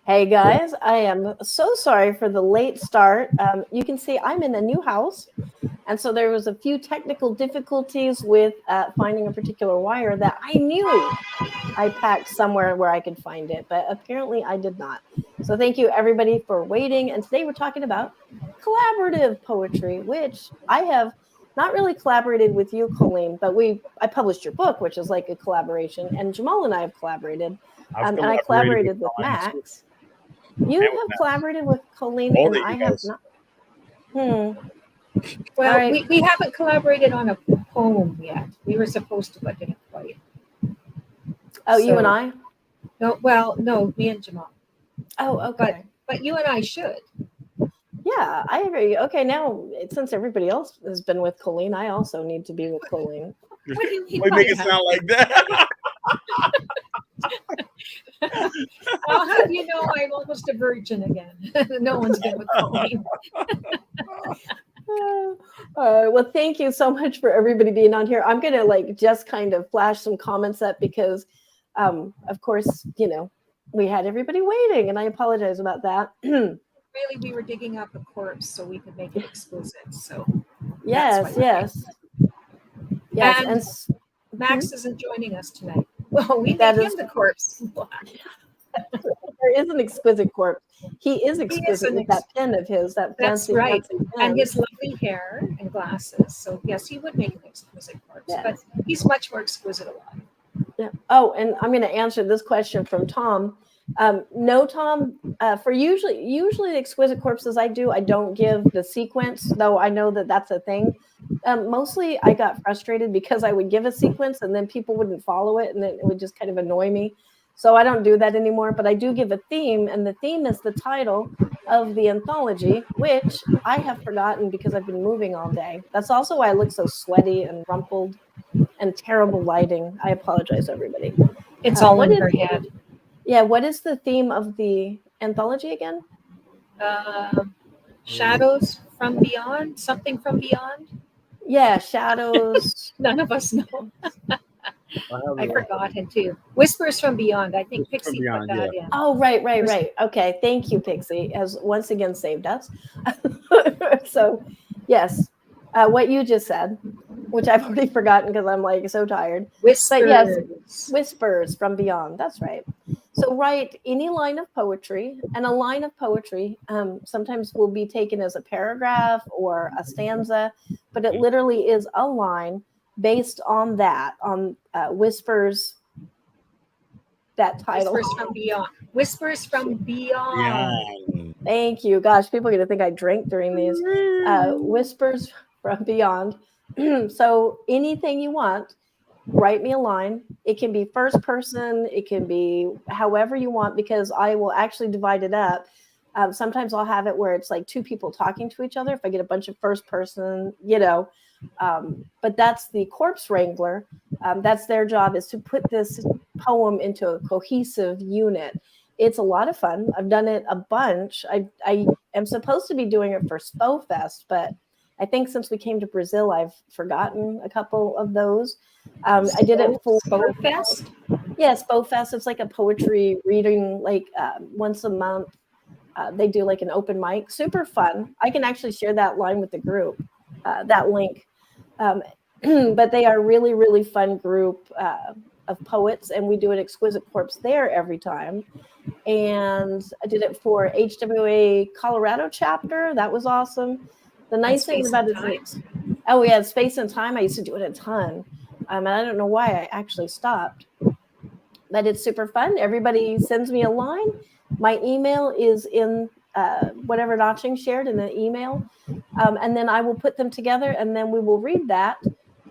Hey guys, I am so sorry for the late start. You can see I'm in a new house, and so there was a few technical difficulties with finding a particular wire that I knew I packed somewhere where I could find it, but apparently I did not. So thank you everybody for waiting. And today we're talking about collaborative poetry, which I have not really collaborated with you, Colleen, but I published your book, which is like a collaboration, and Jamal and I have collaborated, and I collaborated with Max. You have collaborated with Colleen, and I have not. Well, right. we haven't collaborated on a poem yet. We were supposed to, but didn't quite. Oh, so, you and I? No, me and Jamal. Oh, okay. But you and I should. Yeah, I agree. Okay, now since everybody else has been with Colleen, I also need to be with Colleen. What do you mean? Why make it sound like that? I'll have you know I'm almost a virgin again. No one's been with Colleen. Well, thank you so much for everybody being on here. I'm gonna just kind of flash some comments up because, of course, we had everybody waiting, and I apologize about that. Really, we were digging up a corpse so we could make it explicit. So yes. And Max isn't joining us tonight. Well, we made him the corpse. There is an exquisite corpse. He is exquisite with that pen of his. That's fancy, right. Fancy and his lovely hair and glasses. So yes, he would make an exquisite corpse, but he's much more exquisite alive. Yeah. Oh, and I'm going to answer this question from Tom. No, Tom. For usually the exquisite corpses I don't give the sequence, though I know that that's a thing. Mostly I got frustrated because I would give a sequence and then people wouldn't follow it, and it would just kind of annoy me. So I don't do that anymore, but I do give a theme, and the theme is the title of the anthology, which I have forgotten because I've been moving all day. That's also why I look so sweaty and rumpled and terrible lighting. I apologize, everybody. It's all in her head. Yeah, what is the theme of the anthology again? Shadows from beyond, something from beyond. Yeah, shadows. None of us know. I've forgotten too. Whispers from beyond. I think Pixie put that in. Oh, right. Okay, thank you, Pixie, has once again saved us. So, yes, what you just said, which I've already forgotten because I'm so tired. Whispers. But yes, whispers from beyond. That's right. So write any line of poetry, and a line of poetry sometimes will be taken as a paragraph or a stanza, but it literally is a line based on that, on Whispers, that title. Whispers from beyond. Whispers from beyond. Thank you. Gosh, people are going to think I drink during these. Whispers from beyond. So anything you want, write me a line. It can be first person. It can be however you want, because I will actually divide it up. Sometimes I'll have it where it's like two people talking to each other if I get a bunch of first person, but that's the corpse wrangler. That's their job, is to put this poem into a cohesive unit. It's a lot of fun. I've done it a bunch. I am supposed to be doing it for SPO Fest, but I think since we came to Brazil, I've forgotten a couple of those. I did it for SPO Fest. Yes, SPO Fest. It's like a poetry reading, once a month. They do like an open mic. Super fun. I can actually share that line with the group, that link. But they are really, really fun group of poets, and we do an exquisite corpse there every time. And I did it for HWA Colorado chapter. That was awesome. The nice thing about it is, Space and Time. I used to do it a ton. And I don't know why I actually stopped, but it's super fun. Everybody sends me a line. My email is in whatever Notching shared in the email. And then I will put them together, and then we will read that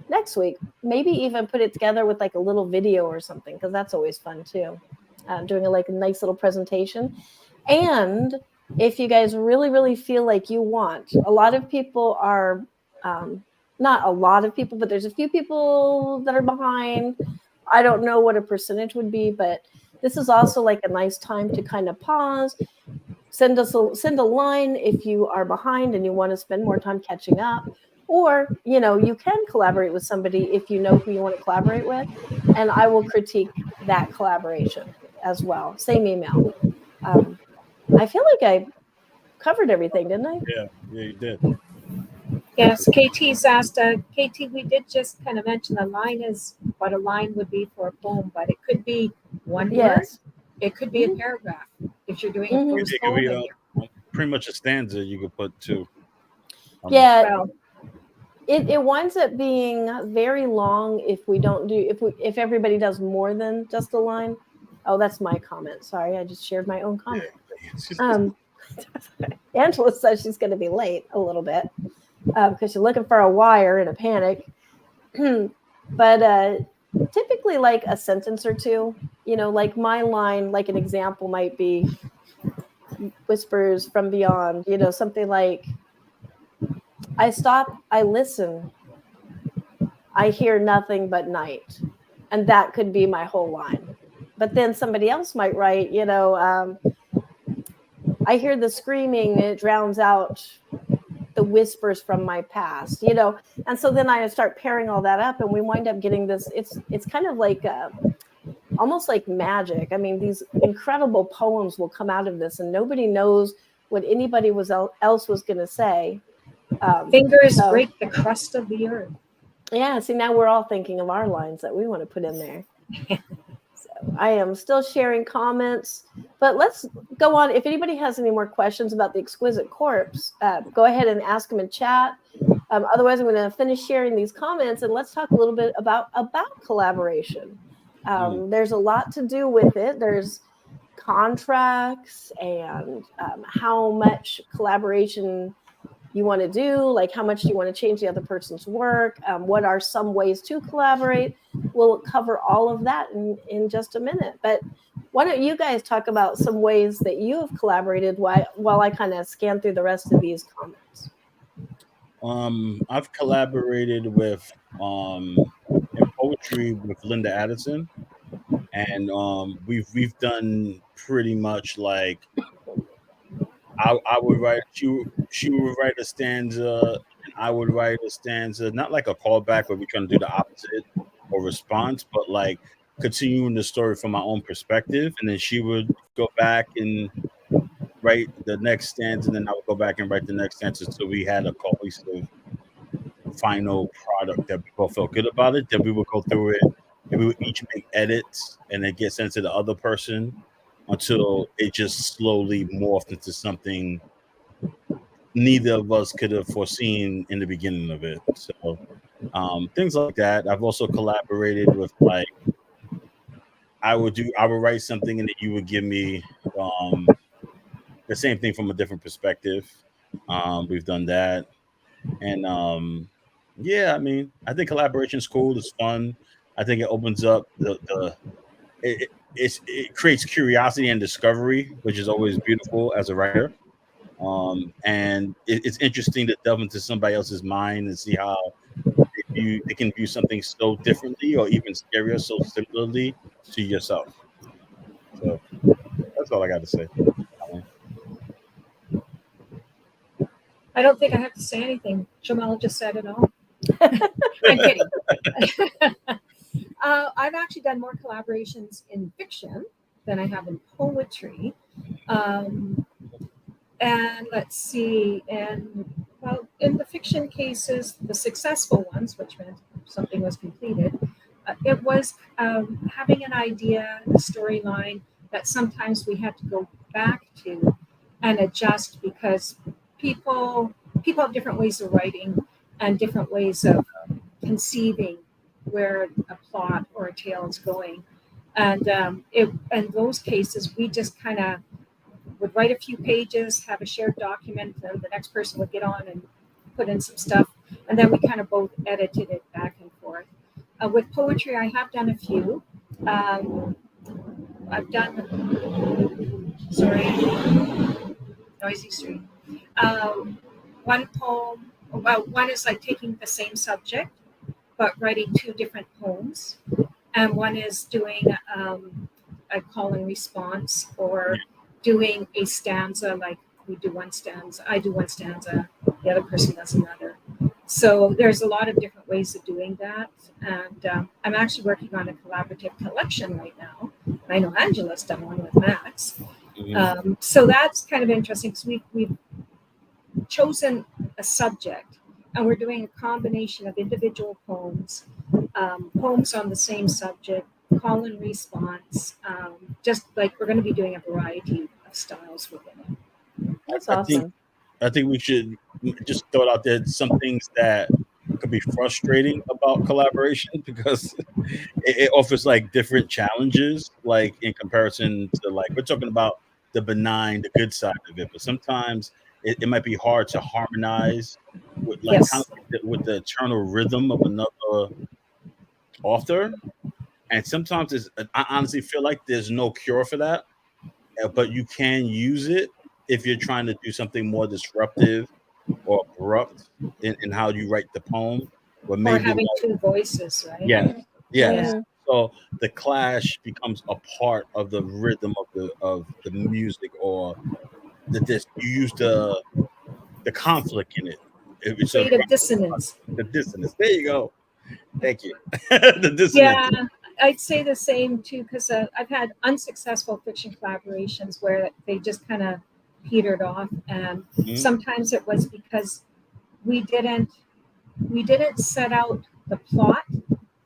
next week. Maybe even put it together with a little video or something, because that's always fun too. Doing a nice little presentation. And if you guys really, really feel like you want, a lot of people are, not a lot of people, but there's a few people that are behind. I don't know what a percentage would be, but this is also a nice time to kind of pause, send a line if you are behind and you want to spend more time catching up, or you can collaborate with somebody if you know who you want to collaborate with, and I will critique that collaboration as well. Same email. I feel like I covered everything, didn't I? Yeah, you did. Yes, KT's asked, KT, we did just kind of mention a line is what a line would be for a poem, but it could be one word. Yes. It could be a paragraph. If you're doing a prose It could poem, be pretty much a stanza you could put too. Yeah. well, It winds up being very long if we don't do if everybody does more than just a line. Oh, that's my comment. Sorry, I just shared my own comment. Angela says she's going to be late a little bit because she's looking for a wire in a panic. But typically, like a sentence or two, like my line, like an example might be whispers from beyond, something like, I stop, I listen, I hear nothing but night. And that could be my whole line. But then somebody else might write, I hear the screaming, it drowns out the whispers from my past, And so then I start pairing all that up and we wind up getting this, it's kind of like almost like magic. I mean, these incredible poems will come out of this and nobody knows what anybody else was going to say. Fingers break the crust of the earth. Yeah, see, now we're all thinking of our lines that we want to put in there. So I am still sharing comments, but let's go on. If anybody has any more questions about the Exquisite Corpse, go ahead and ask them in chat. Otherwise, I'm going to finish sharing these comments and let's talk a little bit about collaboration. There's a lot to do with it. There's contracts and how much collaboration you want to do, like how much do you want to change the other person's work, what are some ways to collaborate. We'll cover all of that in just a minute, but why don't you guys talk about some ways that you have collaborated while I kind of scan through the rest of these comments. I've collaborated with in poetry with Linda Addison, and we've done pretty much like I would write, she would write a stanza, and I would write a stanza, not like a callback where we're trying to do the opposite or response, but like continuing the story from my own perspective. And then she would go back and write the next stanza, and then I would go back and write the next stanza. So we had a cohesive final product that we both felt good about it, that we would go through it and we would each make edits and then get sent to the other person until it just slowly morphed into something neither of us could have foreseen in the beginning of it. So things like that. I've also collaborated with, like, I would write something and then you would give me the same thing from a different perspective. We've done that. And yeah, I mean, I think collaboration is cool. It's fun. I think it opens up it creates curiosity and discovery, which is always beautiful as a writer. And it's interesting to delve into somebody else's mind and see how they can view something so differently or even scarier so similarly to yourself. So that's all I got to say. I don't think I have to say anything. Jamal just said it all. I'm kidding. I've actually done more collaborations in fiction than I have in poetry. And let's see, in the fiction cases, the successful ones, which meant something was completed, it was having an idea, a storyline that sometimes we had to go back to and adjust because people have different ways of writing and different ways of conceiving where a plot or a tale is going. And in those cases, we just kind of would write a few pages, have a shared document, and the next person would get on and put in some stuff. And then we kind of both edited it back and forth. With poetry, I have done a few. I've done, noisy street. One poem, one is like taking the same subject, but writing two different poems. And one is doing a call and response, or doing a stanza, like we do one stanza, I do one stanza, the other person does another. So there's a lot of different ways of doing that. And I'm actually working on a collaborative collection right now. I know Angela's done one with Max. So that's kind of interesting because we've chosen a subject, and we're doing a combination of individual poems, poems on the same subject, call and response, just like we're going to be doing a variety of styles within it. That's I think awesome. I think we should just throw it out there. Some things that could be frustrating about collaboration because it offers like different challenges, like in comparison to like we're talking about the benign, the good side of it, but sometimes it might be hard to harmonize with like kind Yes. of like with the eternal rhythm of another author. And sometimes I honestly feel like there's no cure for that, but you can use it if you're trying to do something more disruptive or abrupt in how you write the poem, or Or maybe having like two voices, right? yes, yes. Yeah. Mhm. So the clash becomes a part of the rhythm of the music, or this you use the conflict in it. It's a Creative dissonance. the dissonance. There you go. Thank you. The dissonance. Yeah, I'd say the same too, because I've had unsuccessful fiction collaborations where they just kind of petered off, and Mhm. sometimes it was because we didn't we didn't set out the plot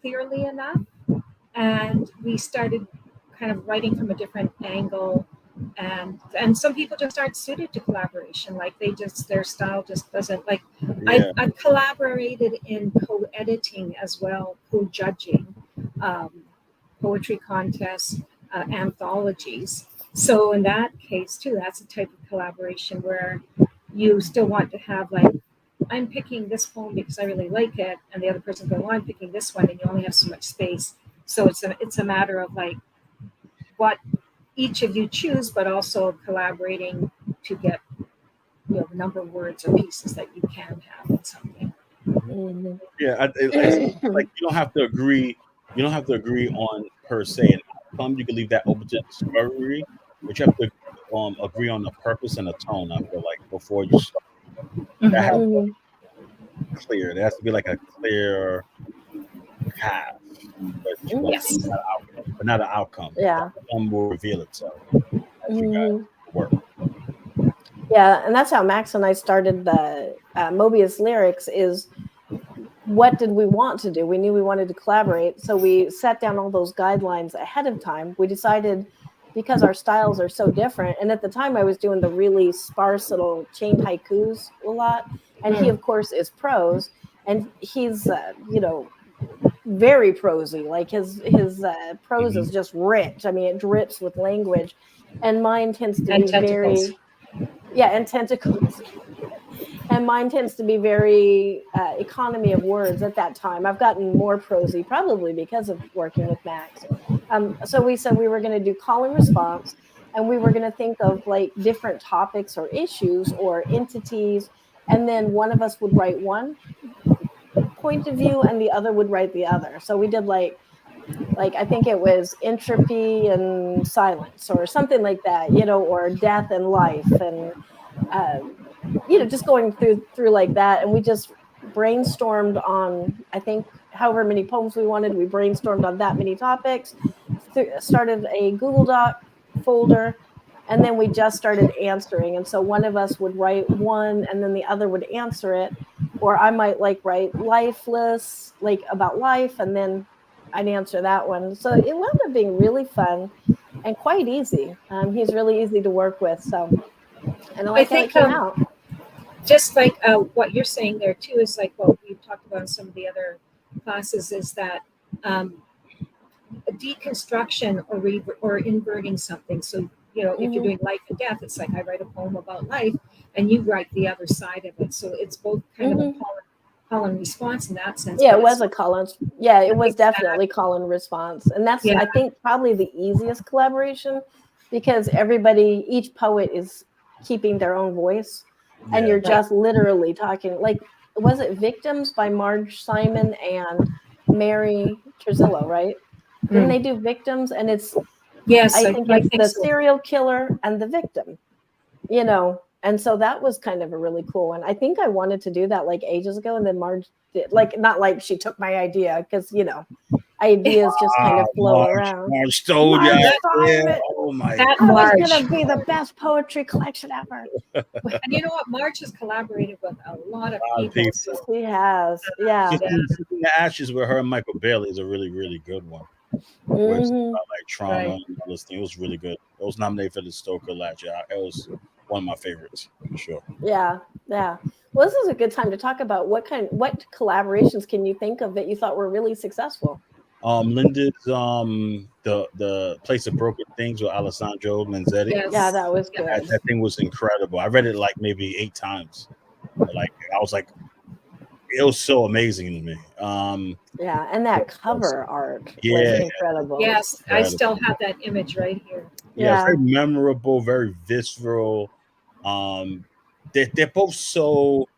clearly enough, and we started kind of writing from a different angle, and some people just aren't suited to collaboration, like their style just doesn't like. Yeah. I've collaborated in co-editing as well, co-judging, um, poetry contests, anthologies. So in that case too, that's a type of collaboration where you still want to have like, I'm picking this poem because I really like it, and the other person going, well, I'm picking this one, and you only have so much space. So it's a matter of like what each of you choose, but also collaborating to get the number of words or pieces that you can have in something. Mhm. Yeah. It's like you don't have to agree. You don't have to agree on per se an outcome. You can leave that open to discovery, but you have to agree on the purpose and the tone. I feel like before you start, that has to Mhm. be clear. There has to be like a clear path that you're going to Yes. take, but not an outcome. The Yeah. outcome will reveal itself as you guys Mhm. work. Yeah, and that's how Max and I started the Mobius lyrics. Is what did we want to do? We knew we wanted to collaborate, so we set down all those guidelines ahead of time. We decided because our styles are so different, and at the time I was doing the really sparse little chained haikus a lot, and he Mm. of course is prose, and he's very prosy. Like his prose Hmm. is just rich. I mean, it drips with language, and mine tends to And be tentacles. very and tentacles. And mine tends to be very economy of words at that time. I've gotten more prosy, probably because of working with Max. So we said we were going to do call and response, and we were going to think of like different topics or issues or entities, and then one of us would write one point of view, and the other would write the other. So we did like I think it was entropy and silence or something like that, or death and life, and um, just going through like that, and we just brainstormed on, I think, however many poems we wanted. We brainstormed on that many topics, started a Google Doc folder, and then we just started answering. And so one of us would write one, and then the other would answer it, or I might like write lifeless, like about life, and then I'd answer that one. So it wound up being really fun and quite easy. He's really easy to work with, so and I I like how it think came out. just like what you're saying there too is like what we've talked about in some of the other classes is that um, a deconstruction or inverting something. So if you're Mhm. doing life and death, it's like I write a poem about life, and you write the other side of it. So it's both kind of a Mhm. call and response in that sense. Yeah, But it it's was a call and yeah, it was definitely exactly, call and response. And that's, yeah, I think, probably the easiest collaboration because each poet is keeping their own voice, and Yeah. you're right. just literally talking. Like, was it Victims by Marge Simon and Mary Trezillo, right? Didn't Mm. they do Victims? And Yes, I I, think I it's think the so. serial killer and the victim. And so that was kind of a really cool one. I think I wanted to do that like ages ago, and then Marge did, like, not like she took my idea, because ideas just kind of flow around. Marge stole Marge you out thought there. of it. Oh my That God. That was Marge. going to be the best poetry collection ever. And you know what? March has collaborated with a lot of people. people. So, He has, yeah. Sitting in the Ashes with her and Michael Bailey is a really, really good one. Where it's Mhm. about like trauma Right. and all this thing. It was really good. It was nominated for the Stoker last year. It was one of my favorites for sure. Yeah, yeah. Well, this is a good time to talk about what collaborations can you think of that you thought were really successful? Linda's the Place of Broken Things with Alessandro Manzetti. yes. Yeah, that was Yeah. good. That thing was incredible. I read it like maybe 8 times. Like I was like, it was so amazing to me. Yeah, and that cover art was Yeah. incredible. Yes, I Incredible. still have that image right here. Yeah, very memorable, very visceral. They're both so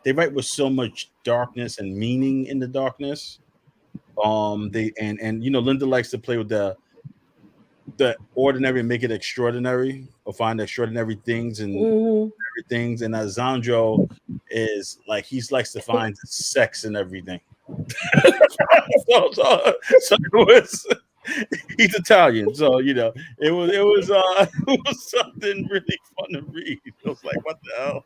they write with so much darkness and meaning in the darkness. They and you know, Linda likes to play with the ordinary and make it extraordinary, or find extraordinary things and Mhm. everything. And Alessandro is like he likes to find sex and everything. so it was. He's Italian, so you know it was it was something really fun to read. I was like, what the hell?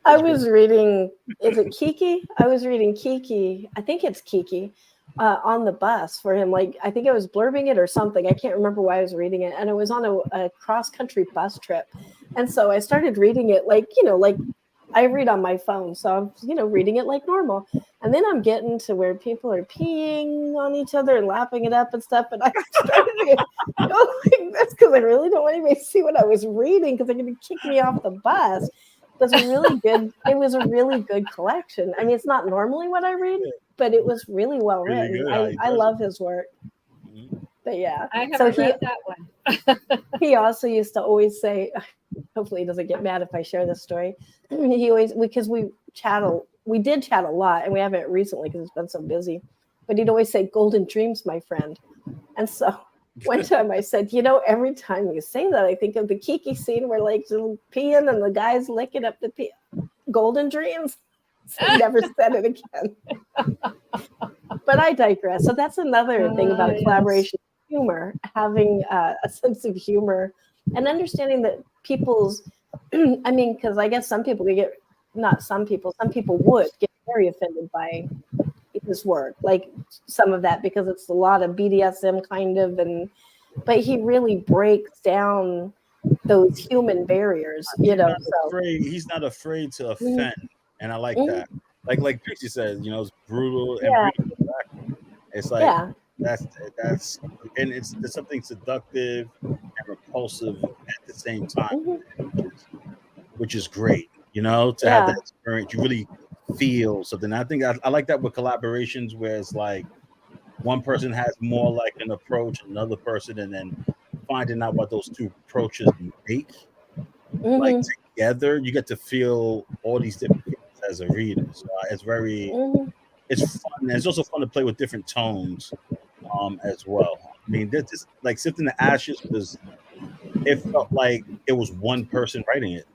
I was reading, is it Kiki? I was reading Kiki. I think it's Kiki on the bus for him. Like, I think I was blurbing it or something. I can't remember why I was reading it. And it was on a cross country bus trip. And so I started reading it like, like I read on my phone. So I'm, reading it like normal. And then I'm getting to where people are peeing on each other and lapping it up and stuff. And I started to go like this because I really don't want anybody to see what I was reading because they're going to kick me off the bus. It was a really good. It was a really good collection. I mean, it's not normally what I read, but it was really well Really written. good. I love his work. Mhm. But yeah, I haven't read that one. he also used to always say, hopefully he doesn't get mad if I share this story. He always, because we did chat a lot, and we haven't recently because it's been so busy. But he'd always say, "Golden dreams, my friend." And so one time I said, every time you say that, I think of the Kiki scene where like the peeing and the guys licking up the pee. Golden dreams. So I never said it again. But I digress. So that's another thing about collaboration, humor, having a sense of humor and understanding that people's, I mean, because I guess some people some people would get very offended by his work, like some of that, because it's a lot of BDSM kind of, but he really breaks down those human barriers, He's not afraid to offend, and I like that. Like Trixie says, it's brutal and beautiful. It's like that's and there's something seductive and repulsive at the same time, which is great. To have that experience, you really feel something. I think I like that with collaborations where it's like one person has more like an approach, another person, and then finding out what those two approaches make. Like together, you get to feel all these different things as a reader. So it's very, it's fun. And it's also fun to play with different tones, as well. I mean, this just like Sifting the Ashes it felt like it was one person writing it.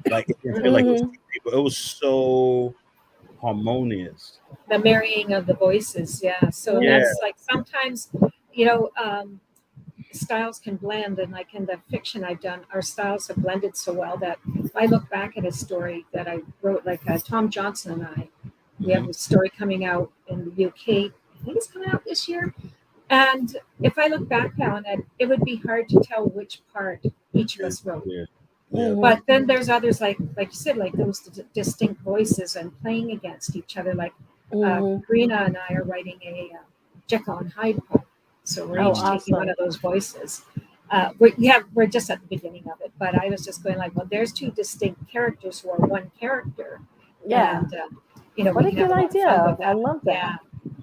Like it didn't feel like it was two people. It was so harmonious. The marrying of the voices, yeah. So that's like sometimes, styles can blend, and like in the fiction I've done, our styles have blended so well that if I look back at a story that I wrote, like Tom Johnson and we have a story coming out in the UK. I think it's coming out this year. And if I look back on it, it would be hard to tell which part each of us wrote. But then there's others like you said, like those distinct voices and playing against each other. Like Karina and I are writing a Jekyll and Hyde part. So we're each taking one of those voices. We're just at the beginning of it, but I was just going like, well, there's two distinct characters who are one character. Yeah. And, what a good idea. I love that.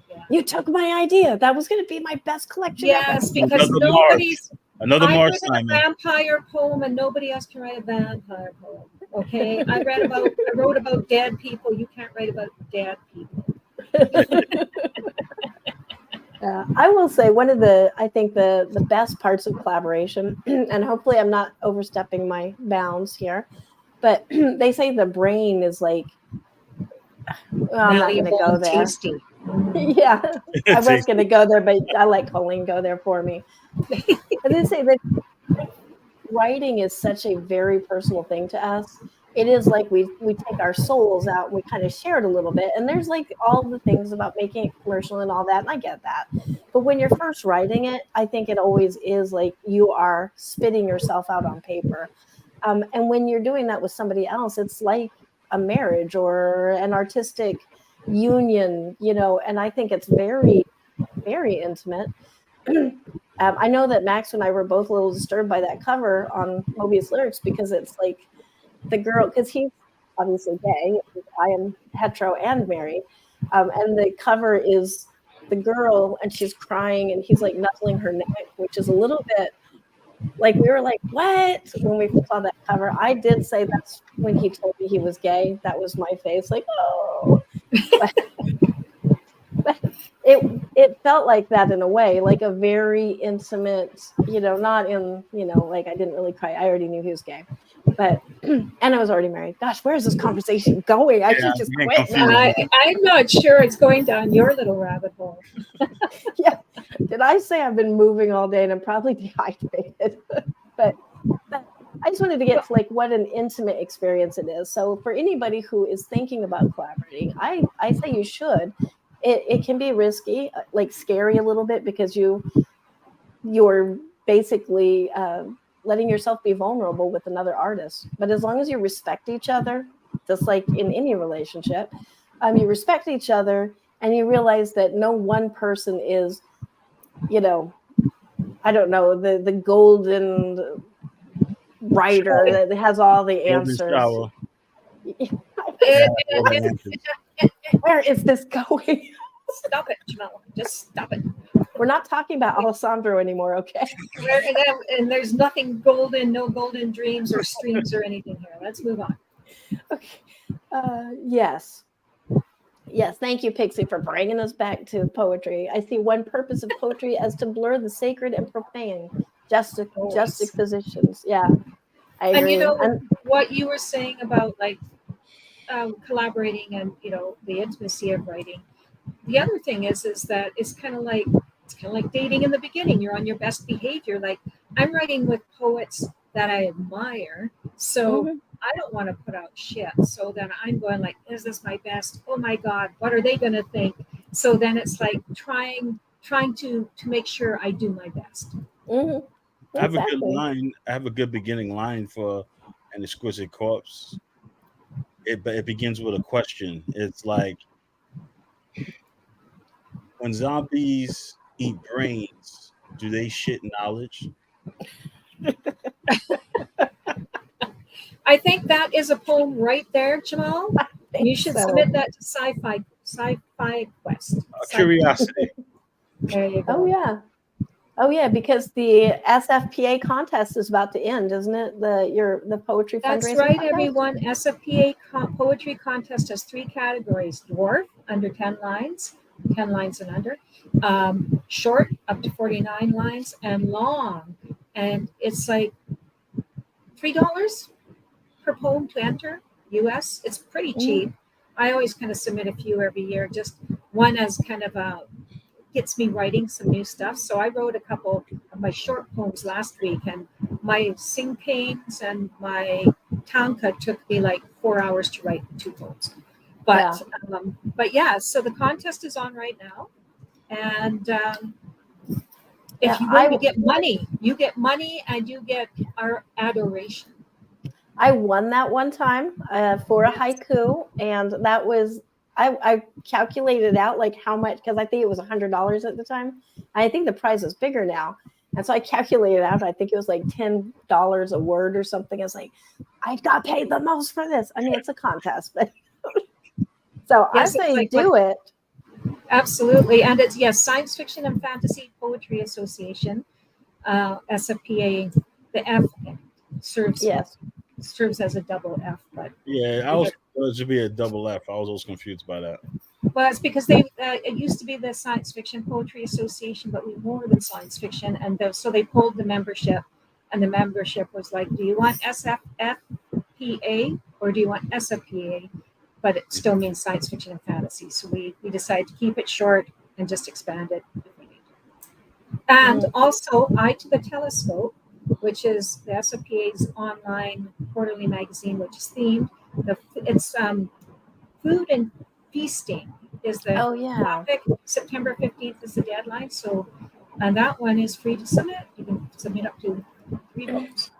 Yeah. You took my idea. That was going to be my best collection. Yes, because Another March a vampire poem, and nobody else can write a vampire poem. Okay, I wrote about dead people. You can't write about dead people. I will say I think the best parts of collaboration, and hopefully I'm not overstepping my bounds here, but they say the brain is like Well, I'm not going to Malleable go and there. tasty. Yeah, I was going to go there, but I let Colleen go there for me. I did say that writing is such a very personal thing to us. It is like we take our souls out and we kind of share it a little bit. And there's like all the things about making it commercial and all that, and I get that. But when you're first writing it, I think it always is like you are spitting yourself out on paper. And when you're doing that with somebody else, it's like a marriage or an artistic union, and I think it's very, very intimate. I know that Max and I were both a little disturbed by that cover on Mobius Lyrics because it's like the girl, because he's obviously gay. I am hetero and married. And the cover is the girl and she's crying and he's like nuzzling her neck, which is a little bit like we were like, what? When we saw that cover, I did say that's when he told me he was gay. That was my face, like, oh. But it felt like that in a way, like a very intimate, not in, like I didn't really cry. I already knew he was gay. But and I was already married. Gosh, where is this conversation going? I should just quit now. I'm not sure it's going down your little rabbit hole. Yeah. Did I say I've been moving all day and I'm probably dehydrated? but I just wanted to get to like what an intimate experience it is. So for anybody who is thinking about collaborating, I say you should. It can be risky, like scary a little bit because you're basically letting yourself be vulnerable with another artist. But as long as you respect each other, just like in any relationship, you respect each other and you realize that no one person is, I don't know, the golden writer that has all the answers. Where is this going? Stop it, Jamel. Just stop it. We're not talking about Alessandro anymore, okay? And there's nothing golden, no golden dreams or streams or anything here. Let's move on. Okay. Yes. Yes, thank you, Pixie, for bringing us back to poetry. I see one purpose of poetry as to blur the sacred and profane, juxtapositions. Yeah, I agree. And what you were saying about like collaborating and the intimacy of writing. The other thing is that it's kind of like dating in the beginning. You're on your best behavior. Like I'm writing with poets that I admire, so I don't want to put out shit. So then I'm going like, is this my best? Oh my God, what are they going to think? So then it's like trying to make sure I do my best. Mm-hmm. I have a good line. I have a good beginning line for An Exquisite Corpse. It begins with a question. It's like, when zombies eat brains, do they shit knowledge? I think that is a poem right there, Jamal. You should submit that to Sci-Fi Quest. Curiosity. There you go. Oh yeah, because the SFPA contest is about to end, isn't it? The poetry fundraiser. That's right, contest? everyone. SFPA poetry contest has 3 categories: dwarf, under 10 lines, 10 lines and under, short, up to 49 lines, and long. And it's like $3 per poem to enter, US. It's pretty cheap. I always kind of submit a few every year, just one as kind of gets me writing some new stuff. So I wrote a couple of my short poems last week, and my Sing Pains and my Tanka took me like 4 hours to write 2 poems. But yeah, so the contest is on right now. And if you win, you get money and you get our adoration. I won that one time for a haiku, and that was I calculated out like how much, because I think it was $100 at the time. I think the prize is bigger now, and so I calculated out. I think it was like $10 a word or something. I was like, I got paid the most for this. I mean, it's a contest, but so yes, I say do it. Absolutely, and it's Science Fiction and Fantasy Poetry Association, SFPA. The F serves as a double F, but it should be a double F. I was always confused by that. Well, it's because it used to be the Science Fiction Poetry Association, but we more than science fiction, and so they pulled the membership, and the membership was like, do you want SFPA or do you want SFPA? but it still means science fiction and fantasy. So we decided to keep it short and just expand it if we need to. And also Eye to the Telescope, which is the SFPA's online quarterly magazine, which is themed. It's food and feasting is the topic. September 15th is the deadline. So, and that one is free to submit. You can submit up to 3 books.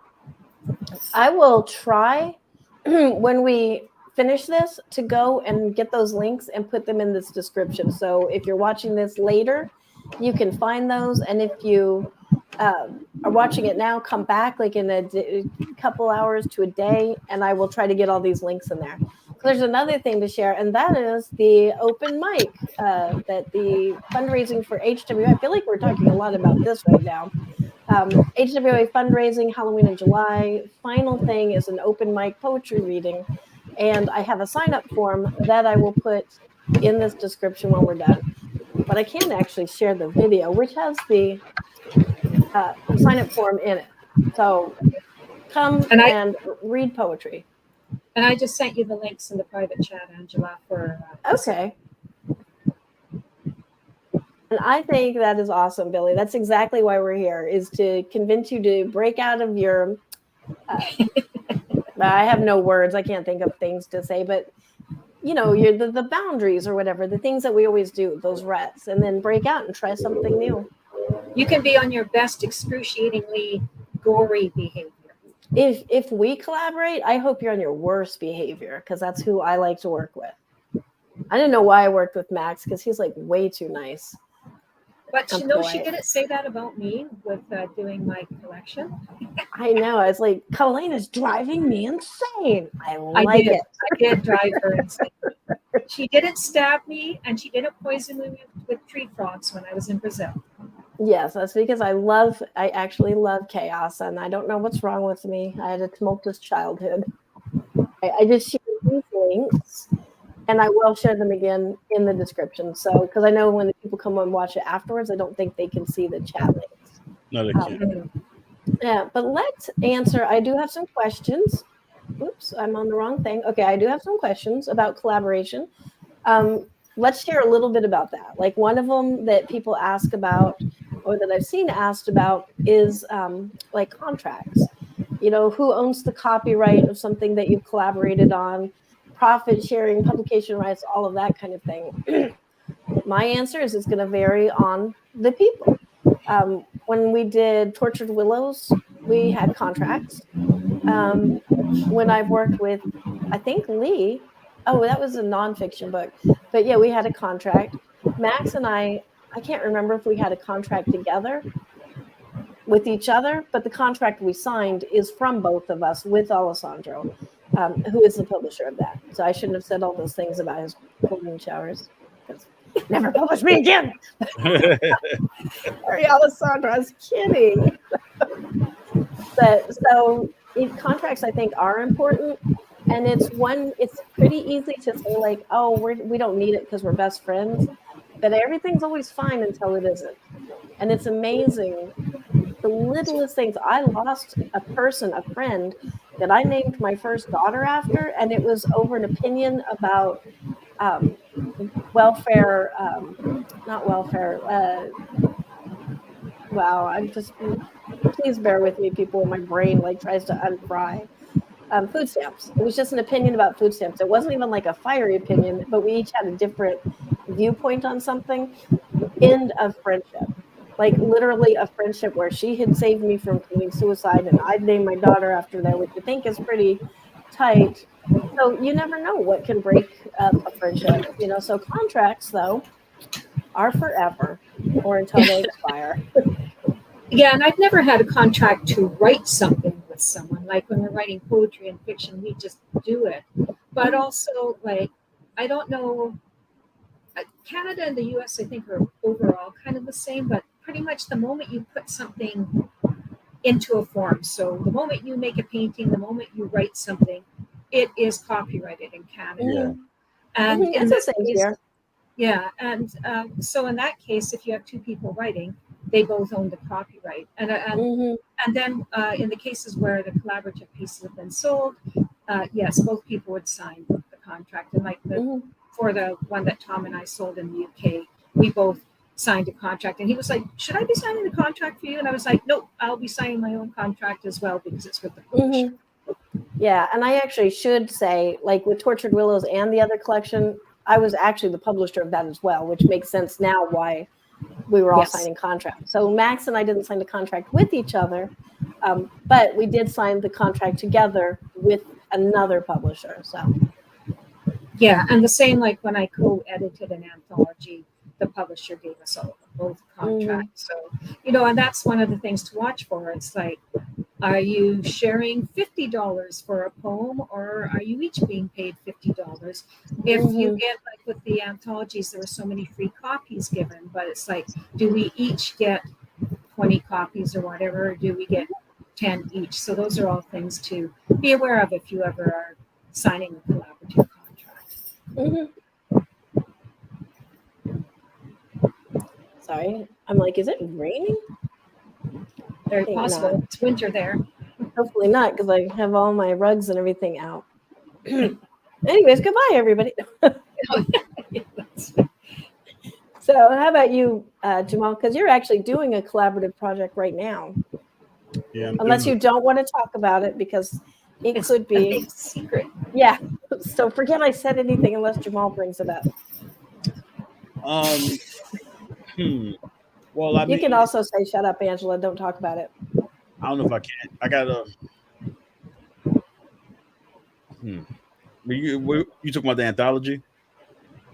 I will try when we finish this to go and get those links and put them in this description. So if you're watching this later, you can find those. And if you are watching it now, come back like in a couple hours to a day, and I will try to get all these links in there. There's another thing to share, and that is the open mic that the fundraising for HWA. I feel like we're talking a lot about this right now. HWA fundraising, Halloween in July. Final thing is an open mic poetry reading, and I have a sign-up form that I will put in this description when we're done. But I can actually share the video, which has the sign-up form in it. So come and read poetry. And I just sent you the links in the private chat, Angela, for okay. And I think that is awesome, Billy. That's exactly why we're here, is to convince you to break out of your I have no words. I can't think of things to say, but you know, you're the boundaries or whatever, the things that we always do, those ruts, and then break out and try something new. You can be on your best excruciatingly gory behavior. If we collaborate, I hope you're on your worst behavior, because that's who I like to work with. I didn't know why I worked with Max, because he's like way too nice. But you know, she didn't say that about me with doing my collection. I know. I was like, Colleen is driving me insane. I did drive her insane. She didn't stab me, and she didn't poison me with tree frogs when I was in Brazil. Yes, that's because I actually love chaos, and I don't know what's wrong with me. I had a tumultuous childhood. I just share these links, and I will share them again in the description. So, because I know when the people come and watch it afterwards, I don't think they can see the chat links. No, they can't. Yeah, but let's answer. I do have some questions. Oops, I'm on the wrong thing. Okay, I do have some questions about collaboration. Let's share a little bit about that. Like one of them that people ask about, or that I've seen asked about, is like contracts. You know, who owns the copyright of something that you've collaborated on, profit sharing, publication rights, all of that kind of thing. My answer is it's going to vary on the people. When we did Tortured Willows, we had contracts. When I've worked with, I think Lee, that was a nonfiction book, but yeah, we had a contract. Max and I can't remember if we had a contract together with each other, but the contract we signed is from both of us with Alessandro, who is the publisher of that. So I shouldn't have said all those things about his golden showers. Never publish me again. Sorry, Alessandro, I was kidding. But so contracts, I think, are important. And it's pretty easy to say like, oh, we don't need it because we're best friends. But everything's always fine until it isn't. And it's amazing. The littlest things. I lost a friend that I named my first daughter after, and it was over an opinion about welfare, not welfare. Wow, please bear with me, people. My brain like tries to unfry. Food stamps. It was just an opinion about food stamps. It wasn't even like a fiery opinion, but we each had a different viewpoint on something. End of friendship. Like literally a friendship where she had saved me from committing suicide, and I'd named my daughter after that, which I think is pretty tight. So you never know what can break up a friendship, you know. So contracts, though, are forever or until they expire. Yeah, and I've never had a contract to write something with someone. Like when we're writing poetry and fiction, we just do it. But also, like, I don't know, Canada and the US, I think, are overall kind of the same, but pretty much the moment you put something into a form, so the moment you make a painting, the moment you write something, it is copyrighted in Canada. Yeah. And in this case, here. Yeah, and so in that case, if you have two people writing, they both own the copyright. And then in the cases where the collaborative pieces have been sold, yes, both people would sign the contract. And like Mhm. for the one that Tom and I sold in the UK, we both signed a contract. And he was like, should I be signing the contract for you? And I was like, nope, I'll be signing my own contract as well because it's with the publisher. Mhm. Yeah, and I actually should say, like with Tortured Willows and the other collection, I was actually the publisher of that as well, which makes sense now why we were all Yes. signing contracts. So Max and I didn't sign the contract with each other, but we did sign the contract together with another publisher. So Yeah, and the same like when I co-edited an anthology, the publisher gave us both contracts. So, and that's one of the things to watch for. It's like, are you sharing $50 for a poem, or are you each being paid $50? If you get like with the anthologies, there were so many free copies given, but it's like, do we each get 20 copies or whatever, or do we get 10 each? So those are all things to be aware of if you ever are signing a collaborative contract. Sorry, I'm like, is it raining? Very Think possible. not. It's winter there. Hopefully not, because I have all my rugs and everything out. Anyways, goodbye, everybody. So how about you, Jamal? Because you're actually doing a collaborative project right now. Yeah, I'm Unless doing you don't want to talk about it, because it could A be. big secret. Yeah. So forget I said anything unless Jamal brings it up. Well, I You mean, can also say, shut up, Angela. Don't talk about it. I don't know if I can. I gotta. You talking about the anthology?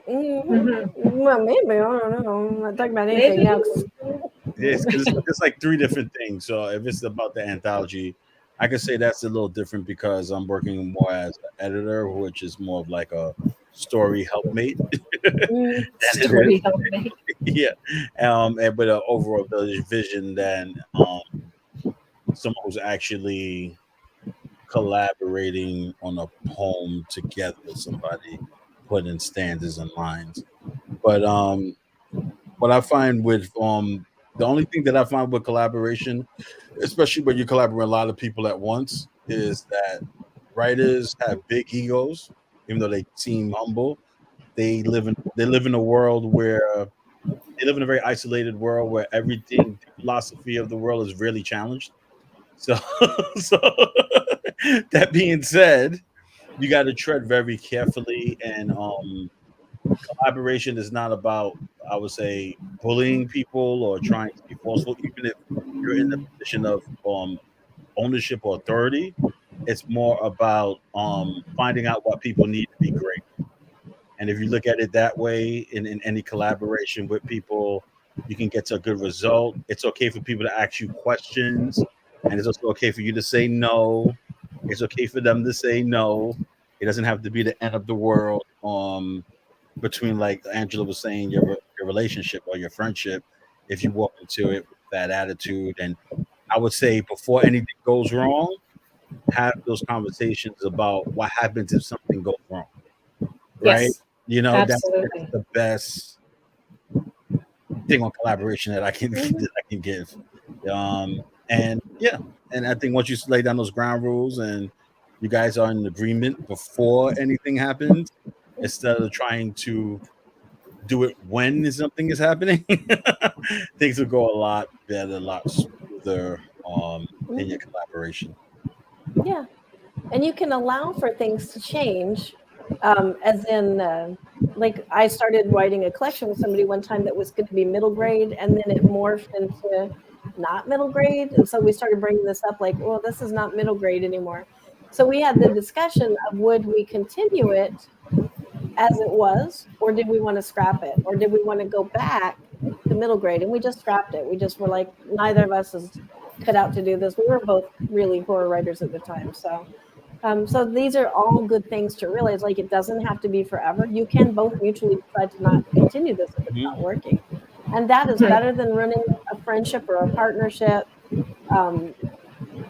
Well, maybe. I don't know. I'm not talking about anything Maybe. else. Yes, because it's like three different things. So if it's about the anthology, I could say that's a little different because I'm working more as an editor, which is more of like a story helpmate than it is. Story helpmate. Yeah, and with an overall vision than someone who's actually collaborating on a poem together with somebody, putting stanzas and lines. But what I find with the only thing that I find with collaboration, especially when you collaborate with a lot of people at once, is that writers have big egos, even though they seem humble. They live in a world where they live in a very isolated world where everything, the philosophy of the world is really challenged. So, so that being said, you got to tread very carefully, and collaboration is not about, I would say, bullying people or trying to be forceful. Even if you're in the position of ownership or authority, it's more about finding out what people need to be great. And if you look at it that way, in any collaboration with people, you can get to a good result. It's okay for people to ask you questions, and it's also okay for you to say no. It's okay for them to say no. It doesn't have to be the end of the world. Between, like Angela was saying, your relationship or your friendship, if you walk into it with that attitude. And I would say before anything goes wrong, have those conversations about what happens if something goes wrong. Right? Yes, That's absolutely. the best thing on collaboration that I can that I can give. And yeah, and I think once you lay down those ground rules and you guys are in agreement before anything happens, instead of trying to do it when something is happening, things will go a lot better, a lot smoother in your collaboration. Yeah. And you can allow for things to change, as in, like I started writing a collection with somebody one time that was going to be middle grade, and then it morphed into not middle grade. And so we started bringing this up like, well, this is not middle grade anymore. So we had the discussion of, would we continue it as it was, or did we want to scrap it, or did we want to go back to middle grade? And we just scrapped it. We just were like, neither of us is cut out to do this. We were both really horror writers at the time. So these are all good things to realize. Like, it doesn't have to be forever. You can both mutually decide to not continue this if it's not working. And that is better than running a friendship or a partnership. And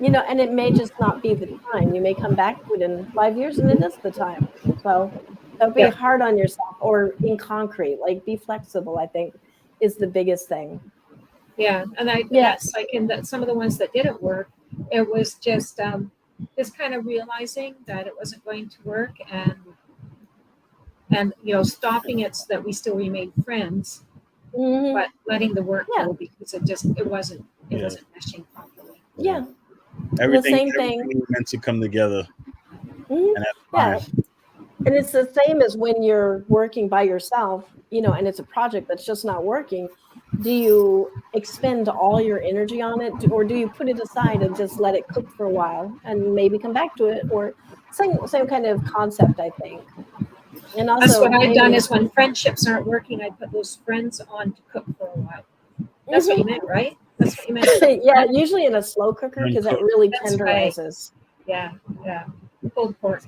it may just not be the time. You may come back to it in 5 years and it is the time. So don't be hard on yourself, or in concrete, like be flexible, I think is the biggest thing. Yeah, and that's like in some of the ones that didn't work, it was just kind of realizing that it wasn't going to work, and and stopping it so that we still remained friends, Mhm. but letting the work Yeah. go because it wasn't meshing properly. Yeah. Everything, same thing. everything meant to come together, Mhm. and that's Yeah. fine. And it's the same as when you're working by yourself, and it's a project that's just not working. Do you expend all your energy on it, or do you put it aside and just let it cook for a while and maybe come back to it? Or same kind of concept, I think. And That's what also, I've done Amy, is when friendships aren't working, I put those friends on to cook for a while. That's what you meant, right? That's what you meant. yeah, usually in a slow cooker because that really That's right. tenderizes. Yeah. Pulled pork.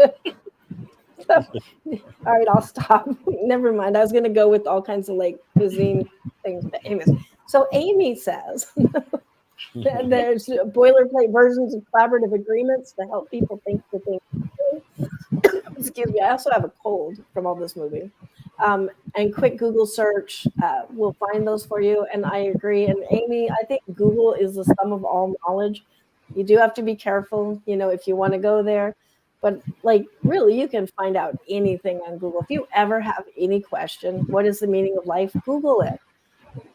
All right, I'll stop. Never mind. I was going to go with all kinds of like cuisine things. But anyways, so Amy says that there's boilerplate versions of collaborative agreements to help people think the thing. Excuse me. I also have a cold from all this moving. And quick Google search will find those for you. And I agree. And Amy, I think Google is the sum of all knowledge. You do have to be careful, if you want to go there. But like, really, you can find out anything on Google. If you ever have any question, what is the meaning of life? Google it.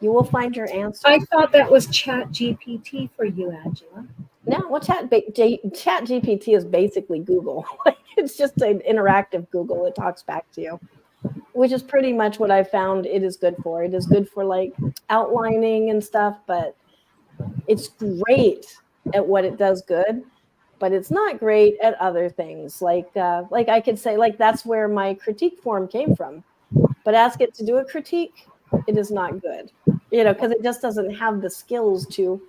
You will find your answer. I thought that was Chat GPT for you, Angela. No, well, Chat GPT is basically Google. Like, it's just an interactive Google. It talks back to you, which is pretty much what I found it is good for. It is good for like outlining and stuff, but it's great at what it does good. But it's not great at other things. Like I could say, like that's where my critique form came from. But ask it to do a critique, it is not good, because it just doesn't have the skills to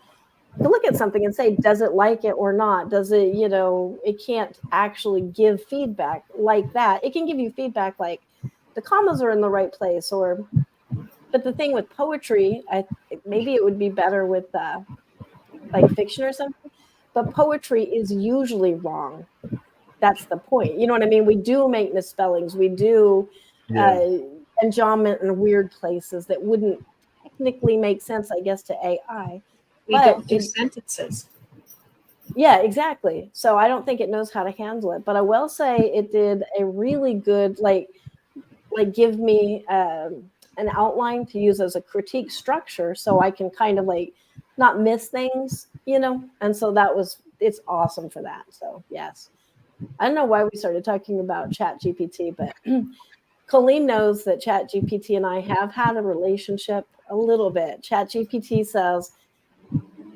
look at something and say, does it like it or not? Does it, it can't actually give feedback like that. It can give you feedback like the commas are in the right place, but the thing with poetry, maybe it would be better with like fiction or something. But poetry is usually wrong. That's the point. You know what I mean? We do make misspellings. We do enjambment in weird places that wouldn't technically make sense, I guess, to AI. We don't do sentences. Yeah, exactly. So I don't think it knows how to handle it. But I will say it did a really good, like give me an outline to use as a critique structure so I can kind of like not miss things, and so it's awesome for that. So yes, I don't know why we started talking about Chat GPT, but Colleen knows that Chat GPT and I have had a relationship a little bit. Chat GPT says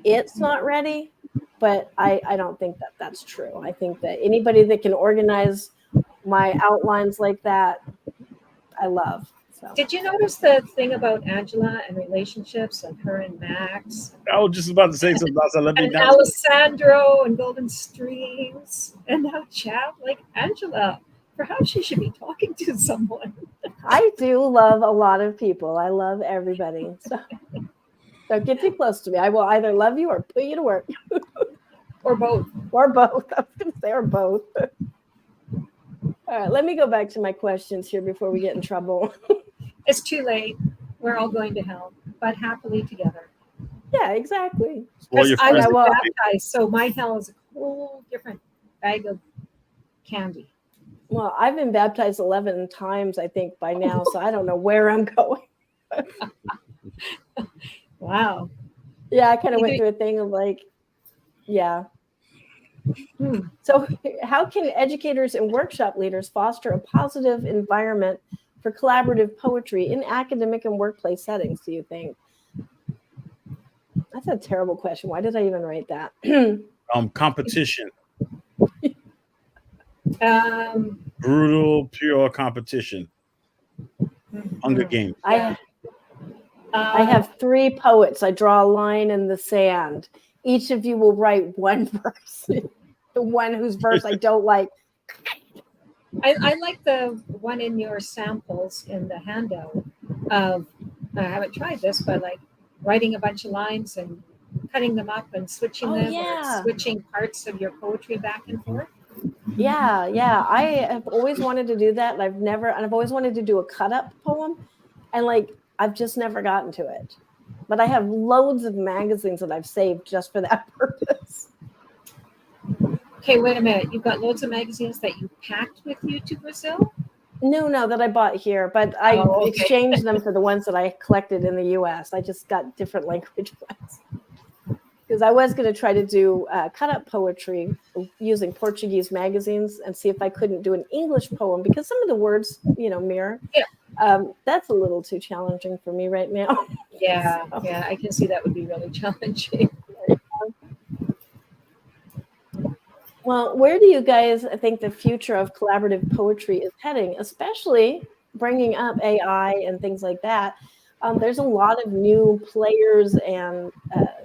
it's not ready, but I don't think that that's true. I think that anybody that can organize my outlines like that, I love. So. Did you notice the thing about Angela and relationships and her and Max? I was just about to say something about celebrity. And Alessandro and Golden Streams and now Chat, like Angela. Perhaps she should be talking to someone. I do love a lot of people. I love everybody. So don't get too close to me. I will either love you or put you to work. Or both. Or both. I was going to say or both. All right, let me go back to my questions here before we get in trouble. It's too late. We're all going to hell, but happily together. Yeah, exactly. Because I was baptized, so my hell is a whole different bag of candy. Well, I've been baptized 11 times, I think, by now, so I don't know where I'm going. Wow. Yeah, I kind of went through a thing of like, yeah. So how can educators and workshop leaders foster a positive environment for collaborative poetry in academic and workplace settings, do you think? That's a terrible question. Why did I even write that? Competition. Brutal, pure competition. Hunger Games. I have 3 poets. I draw a line in the sand. Each of you will write one verse. The one whose verse I don't like. I like the one in your samples in the handout of, I haven't tried this, but like writing a bunch of lines and cutting them up and switching them, or switching parts of your poetry back and forth. Yeah. I have always wanted to do that. And I've always wanted to do a cut up poem. And like, I've just never gotten to it. But I have loads of magazines that I've saved just for that purpose. Okay, wait a minute. You've got loads of magazines that you packed with you to Brazil? No, that I bought here, but I Oh, okay. exchanged them for the ones that I collected in the U.S. I just got different language ones because I was going to try to do cut-up poetry using Portuguese magazines and see if I couldn't do an English poem because some of the words, mirror. Yeah. That's a little too challenging for me right now. Yeah, yeah, I can see that would be really challenging. Well, where do you guys think the future of collaborative poetry is heading, especially bringing up AI and things like that? There's a lot of new players and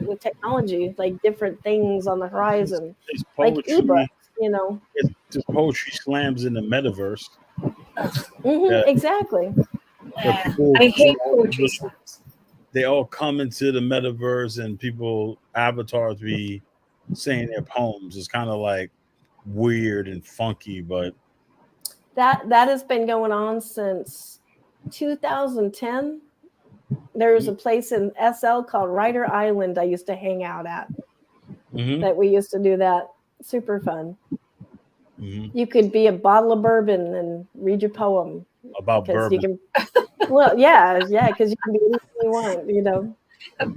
with technology, like different things on the horizon, It's like poetry. ebooks. It's poetry slams in the metaverse. Exactly. I hate poetry slams. They all come into the metaverse and people avatars be saying their poems. It's kind of like weird and funky, but That has been going on since 2010. There's a place in SL called Ryder Island I used to hang out at. That we used to do that. Super fun. You could be a bottle of bourbon and read your poem about bourbon. Well, yeah, because you can be anything you want, So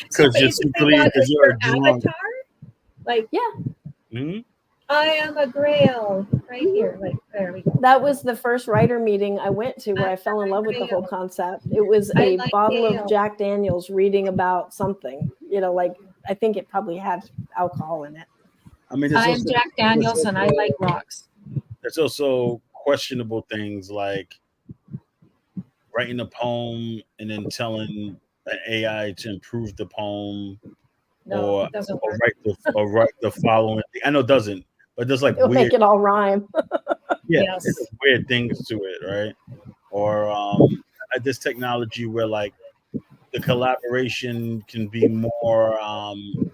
Because basically, you're your avatar, like, yeah. I am a grail right here. Like, there we go. That was the first writer meeting I went to where I fell in love with the whole concept. It was a bottle of Jack Daniels reading about something, like I think it probably had alcohol in it. I mean, I am Jack Daniels and I like rocks. There's also questionable things like writing a poem and then telling an AI to improve the poem, No, or write the following. I know it doesn't, but there's like it'll make it all rhyme. Yes. There's weird things to it, right? Or this technology where like the collaboration can be more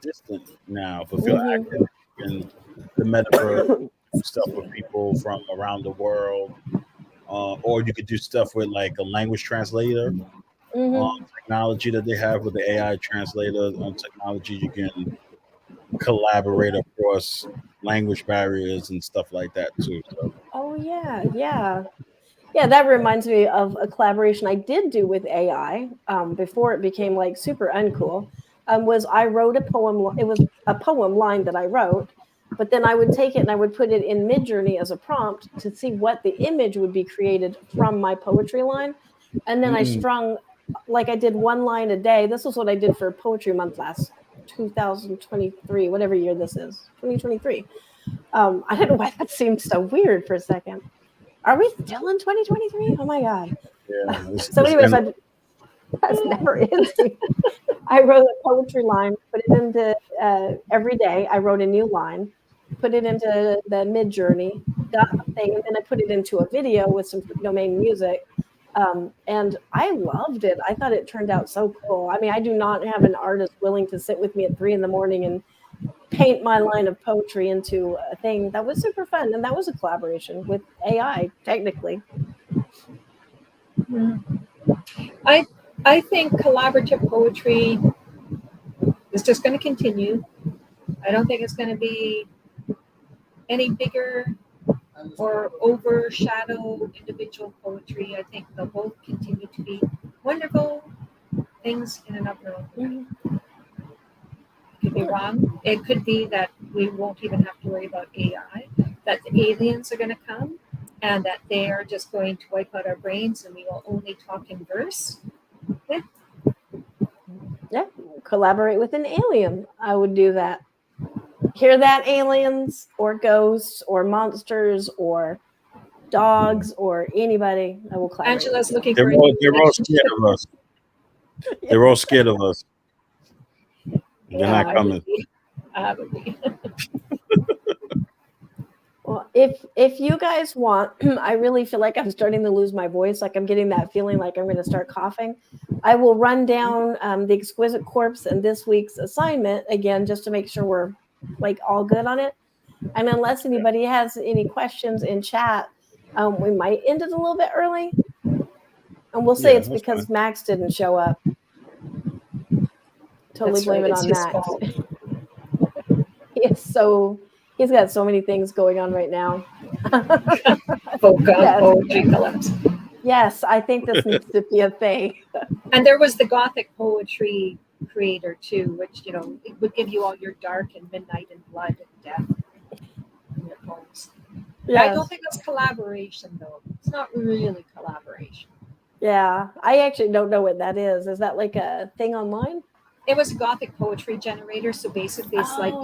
distant now, but feel active in the metaverse, stuff with people from around the world, or you could do stuff with like a language translator. Technology that they have with the AI translator technology, you can collaborate across language barriers and stuff like that too. So. Oh yeah. That reminds me of a collaboration I did do with AI before it became like super uncool. Was I wrote a poem? It was a poem line that I wrote, but then I would take it and I would put it in Midjourney as a prompt to see what the image would be created from my poetry line, and then I strung, like I did one line a day. This is what I did for Poetry Month last 2023, whatever year this is, 2023. I don't know why that seemed so weird for a second. Are we still in 2023? Oh my God. Yeah. So anyways, that's never ending. I wrote a poetry line, put it into every day. I wrote a new line, put it into the Midjourney, got the thing, and then I put it into a video with some domain music. And I loved it. I thought it turned out so cool. I mean, I do not have an artist willing to sit with me at 3 a.m. and paint my line of poetry into a thing. That was super fun. And that was a collaboration with AI, technically. I think collaborative poetry is just going to continue. I don't think it's going to be any bigger or overshadow individual poetry. I think they'll both continue to be wonderful things in and of their own way. Could be wrong. It could be that we won't even have to worry about AI, that the aliens are going to come and that they are just going to wipe out our brains and we will only talk in verse. Yeah, collaborate with an alien. I would do that. Hear that, aliens or ghosts or monsters or dogs or anybody? I will collaborate. Angela's looking for they're all scared of us. They're all scared of us. They're not coming. Well, if you guys want, I really feel like I'm starting to lose my voice. Like I'm getting that feeling like I'm going to start coughing. I will run down the Exquisite Corpse and this week's assignment again, just to make sure we're like all good on it. And unless anybody has any questions in chat, we might end it a little bit early. And we'll say it's because Max didn't show up. Totally blame it on Max. He is so He's got so many things going on right now. Yes. Poetry collapse. Yes, I think this needs to be a thing. And there was the Gothic poetry creator too, which it would give you all your dark and midnight and blood and death in your poems. I don't think it's collaboration though. It's not really collaboration. Yeah, I actually don't know what that is. Is that like a thing online? It was a Gothic poetry generator, so basically it's like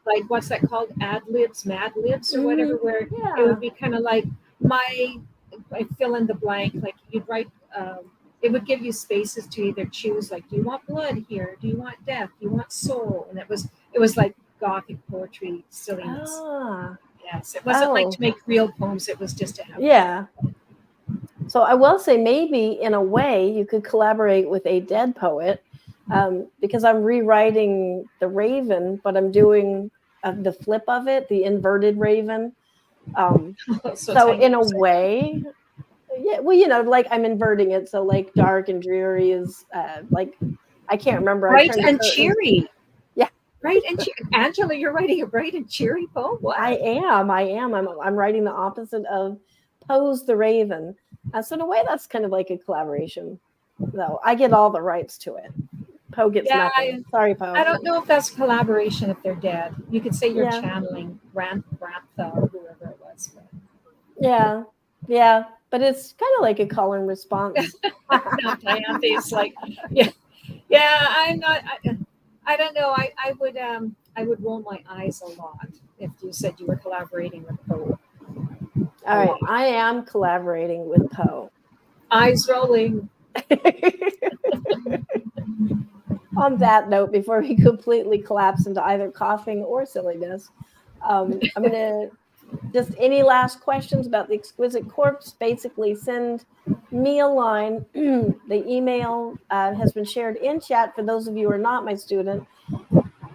like what's that called? Ad libs, Mad Libs, or whatever, where it would be kind of like I fill in the blank, like you'd write. It would give you spaces to either choose, like, do you want blood here? Do you want death? Do you want soul? And it was like Gothic poetry silliness. Yes, it wasn't like to make real poems. It was just to have. Yeah. So I will say maybe in a way you could collaborate with a dead poet, because I'm rewriting the Raven, but I'm doing the flip of it, the inverted Raven. So in a way, yeah, well, like I'm inverting it. So like dark and dreary is like, I can't remember. Bright and cheery. Yeah. Right. And Angela, you're writing a bright and cheery poem? What? I am. I'm writing the opposite of Poe's the Raven. So in a way, that's kind of like a collaboration, though. I get all the rights to it. Poe gets nothing. Sorry, Poe. I don't know if that's collaboration if they're dead. You could say you're channeling Rantha or whoever it was. But. Yeah. But it's kind of like a call and response. It's like, I'm not. I don't know. I would roll my eyes a lot if you said you were collaborating with Poe. All right, I am collaborating with Poe. Eyes rolling. On that note, before we completely collapse into either coughing or silliness, I'm going to just any last questions about the Exquisite Corpse, basically send me a line. The email has been shared in chat for those of you who are not my student.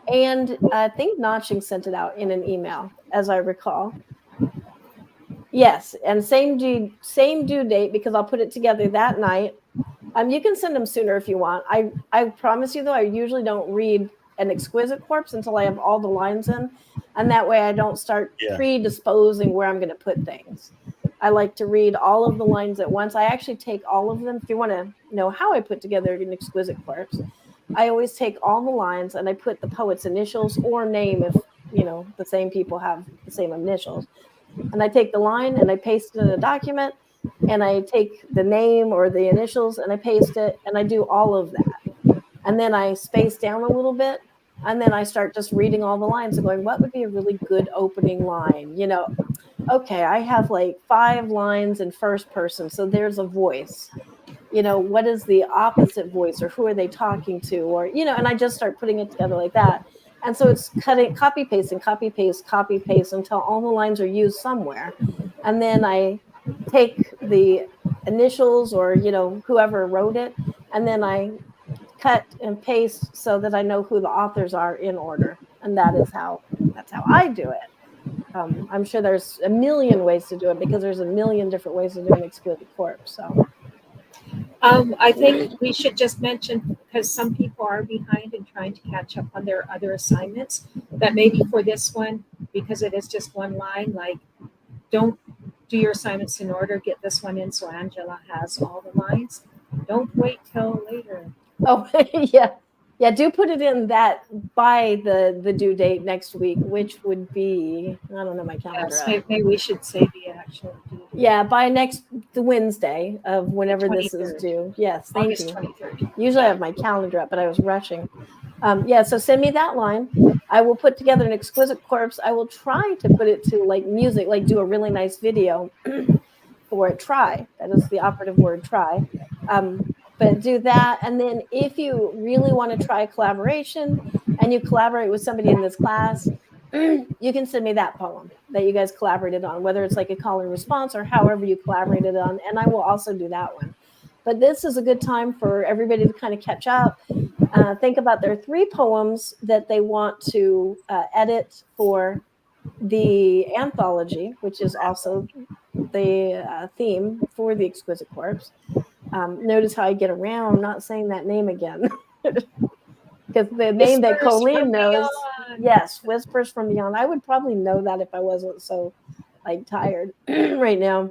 And I think Notching sent it out in an email, as I recall. Yes, and same due date, because I'll put it together that night. You can send them sooner if you want. I promise you, though, I usually don't read an Exquisite Corpse until I have all the lines in. And that way I don't start predisposing where I'm going to put things. I like to read all of the lines at once. I actually take all of them. If you want to know how I put together an Exquisite Corpse, I always take all the lines and I put the poet's initials or name if, the same people have the same initials. And I take the line and I paste it in a document, and I take the name or the initials and I paste it, and I do all of that. And then I space down a little bit, and then I start just reading all the lines and going, what would be a really good opening line? Okay, I have like 5 lines in first person, so there's a voice. What is the opposite voice, or who are they talking to? Or, and I just start putting it together like that. And so it's copy, paste, until all the lines are used somewhere. And then I take the initials or, whoever wrote it, and then I cut and paste so that I know who the authors are in order. And that's how I do it. I'm sure there's a million ways to do it, because there's a million different ways to do an Exquisite Corpse. So. I think we should just mention, because some people are behind and trying to catch up on their other assignments, that maybe for this one, because it is just one line, like, don't do your assignments in order. Get this one in so Angela has all the lines. Don't wait till later. Oh, yeah. Yeah, do put it in that by the due date next week, which would be, I don't know my calendar. Yes, maybe we should say the actual due date. Yeah, by the Wednesday of whenever this is due. Yes, thank August you. 23rd. Usually I have my calendar up, but I was rushing. So send me that line. I will put together an Exquisite Corpse. I will try to put it to like music, like do a really nice video for it. Try. That is the operative word, try. But do that. And then if you really want to try collaboration and you collaborate with somebody in this class, you can send me that poem that you guys collaborated on, whether it's like a call and response or however you collaborated on. And I will also do that one. But this is a good time for everybody to kind of catch up. Think about their 3 poems that they want to edit for the anthology, which is also the theme for the Exquisite Corpse. Notice how I get around not saying that name again. Because the name that Colleen knows. Yes, Whispers from Beyond. I would probably know that if I wasn't so like tired right now.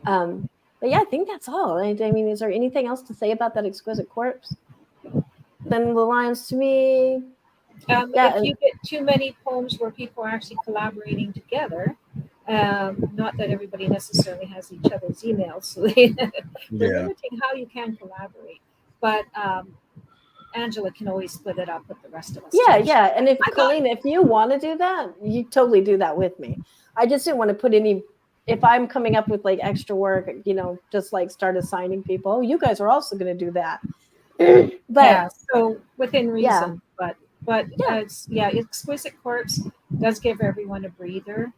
But yeah, I think that's all. I mean, is there anything else to say about that exquisite corpse? Then the lines to me. Yeah, If you get too many poems where people are actually collaborating together, not that everybody necessarily has each other's emails, so they're limiting how you can collaborate. But Angela can always split it up with the rest of us. Yeah. And if Colleen, if you want to do that, you totally do that with me. I just didn't want to put any. If I'm coming up with like extra work, just like start assigning people. Oh, you guys are also going to do that. But yeah, so within reason. But Exquisite Corpse does give everyone a breather.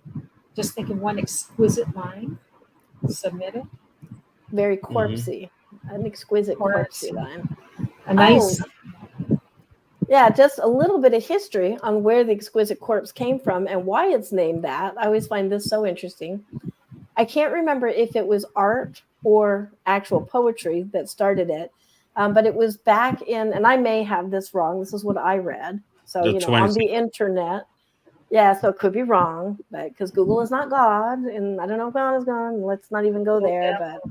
Just think of one exquisite line, submit it. Very corpsey, an exquisite corpsey line. A nice. Yeah, just a little bit of history on where the exquisite corpse came from and why it's named that. I always find this so interesting. I can't remember if it was art or actual poetry that started it, but it was back in, and I may have this wrong. This is what I read. So, on the internet. Yeah, so it could be wrong, but because Google is not God, and I don't know if God is God. Let's not even go there. But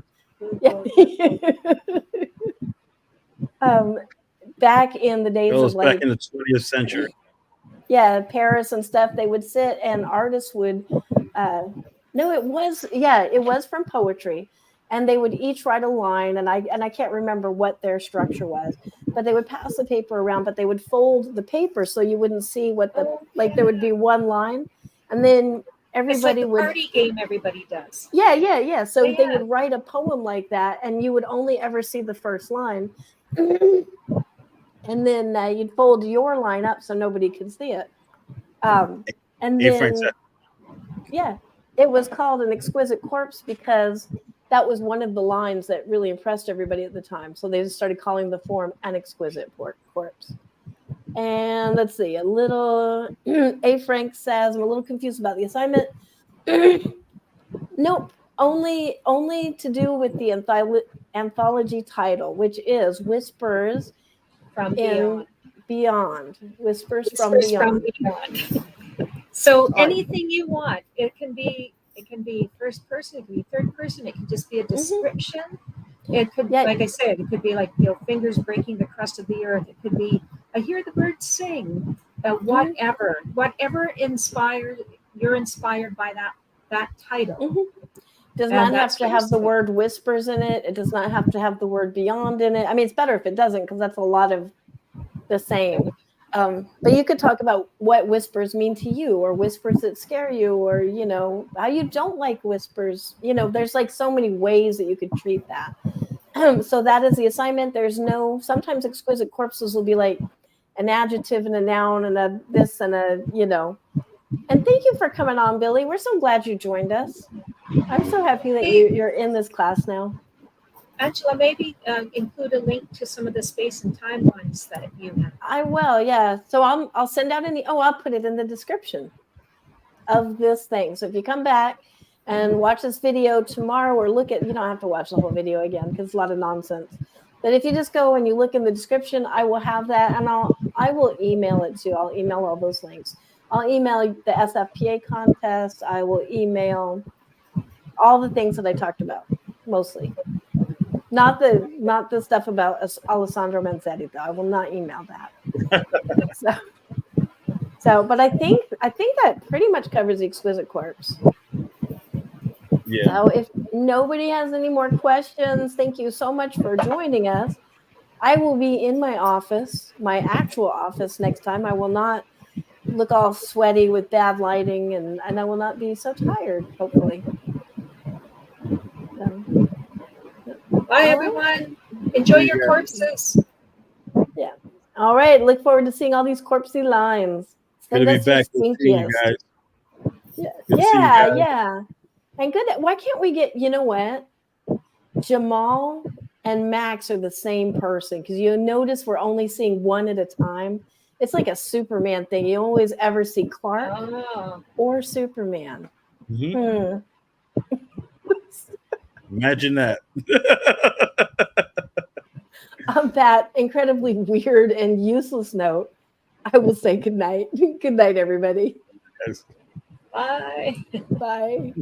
back in the days of like back in the 20th century. Yeah, Paris and stuff. They would sit, and artists would. No, it was from poetry, and they would each write a line, and I can't remember what their structure was, but they would pass the paper around, but they would fold the paper so you wouldn't see what there would be one line, and then everybody would. It's like a party game everybody does. Yeah. So they would write a poem like that, and you would only ever see the first line, and then you'd fold your line up so nobody could see it, and then it was called an exquisite corpse because that was one of the lines that really impressed everybody at the time. So they just started calling the form an exquisite corpse. And let's see, a little A. Frank says, I'm a little confused about the assignment. Nope, only to do with the anthology title, which is Whispers from Beyond. Whispers from Beyond. So anything you want, it can be first person, it can be third person, it can just be a description. It could, like I said, it could be like fingers breaking the crust of the earth. It could be I hear the birds sing. Whatever you're inspired by that title. Does not have to have the word whispers in it. It does not have to have the word beyond in it. I mean, it's better if it doesn't, because that's a lot of the same. But you could talk about what whispers mean to you, or whispers that scare you, or, how you don't like whispers. There's like so many ways that you could treat that. So that is the assignment. Sometimes exquisite corpses will be like an adjective and a noun and a this and a, And thank you for coming on, Billy. We're so glad you joined us. I'm so happy that you're in this class now. Angela, maybe include a link to some of the space and timelines that you have. I will, yeah. So I'll send out I'll put it in the description of this thing. So if you come back and watch this video tomorrow, or you don't have to watch the whole video again because it's a lot of nonsense. But if you just go and you look in the description, I will have that, and I will email it to you. I'll email all those links. I'll email the SFPA contest. I will email all the things that I talked about, mostly. Not the stuff about Alessandro Manzetti, though. I will not email that. But I think that pretty much covers the exquisite corpse. Yeah. So if nobody has any more questions, thank you so much for joining us. I will be in my office, my actual office next time. I will not look all sweaty with bad lighting, and I will not be so tired, hopefully. Bye, everyone. Enjoy your corpses. Yeah. All right. Look forward to seeing all these corpsey lines. Good to be back. Good to see you guys. Yeah. And good. Why can't we get, what? Jamal and Max are the same person, because you notice we're only seeing one at a time. It's like a Superman thing. You always ever see Clark or Superman. Mm-hmm. Imagine that. On that incredibly weird and useless note, I will say good night. Good night, everybody. Yes. Bye. Bye.